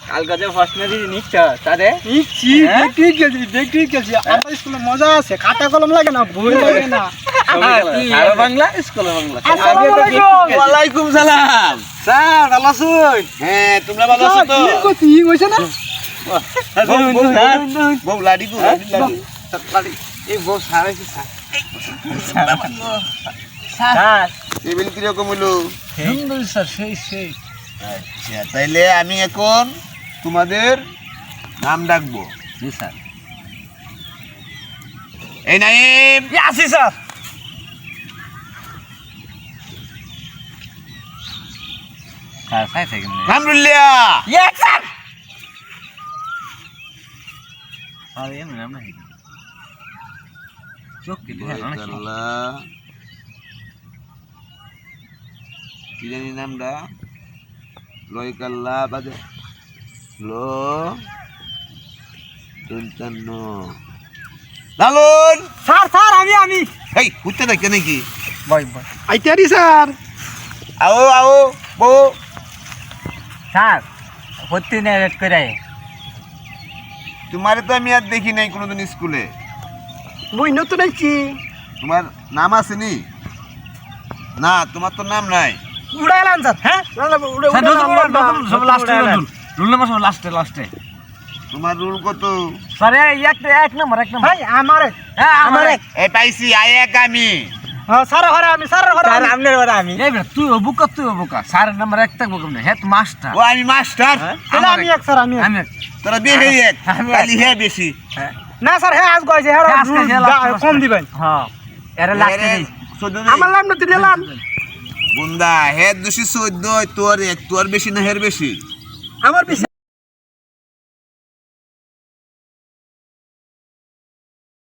কালকে যে ফার্স্টনারি নিচ্ছ তারে নিচ্ছি দেখি গেছি আমার স্কুলে মজা আছে খাতা কলম লাগে না বই লাগে না আর বাংলা স্কুলে বাংলা ওয়ালাইকুম সালাম স্যার ভালো আছেন? হ্যাঁ তোমরা ভালো আছো তো কি হইছে না বউ লাডি গো লাডি এই বউ সারা কি স্যার টেবিল কি রকম হলো সুন্দর স্যার সেই আচ্ছা তাইলে আমি এখন তোমাদের নাম ডাকবো জি স্যার এই নাইম আছি স্যার স্যার সাই থেকে কামরুল্লিয়া ইয়েস স্যার আরে এমন নাম নাই চোখ কি দিছে না আল্লাহ কি জানি নামটা লয়কাল্লা বাজে লো তন্তান্ন লালন স্যার আমি এই উঠতে থাকে নাকি বই আইতারি স্যার আও আও বউ স্যার হতে না রেট করে তোমারে তো আমি আর দেখি নাই কোনোদিন স্কুলে বই নতুন আইছি তোমার নাম আছে নি না তোমার তো নাম নাই উড়াইলাম স্যার হ্যাঁ সব লাস্টে রুল নাম্বার সব লাস্টে তোমার রুল কত স্যার এক নম্বর ভাই আমারে হ্যাঁ আমারে এই পাইছি এক আমি হ্যাঁ স্যার ঘরে আমি স্যার ঘরে স্যার আমনের ওরা আমি এই বেটা তুই বুকা স্যার নাম্বার এক থাকবো কেমনে হেড মাস্টার ও আমি মাস্টার তাহলে আমি এক স্যার আমি আমি তোরা বিয়ে হয়ে এক খালি হে বেশি না স্যার হ্যাঁ আজ কইছে হ্যাঁ আজকে যে last কম দিবেন হ্যাঁ এরা লাস্টে দেই আমার নাম না দিলাম বুন্দা হে 214 তোর এক তোর বেশি না হের বেশি আমার বেশি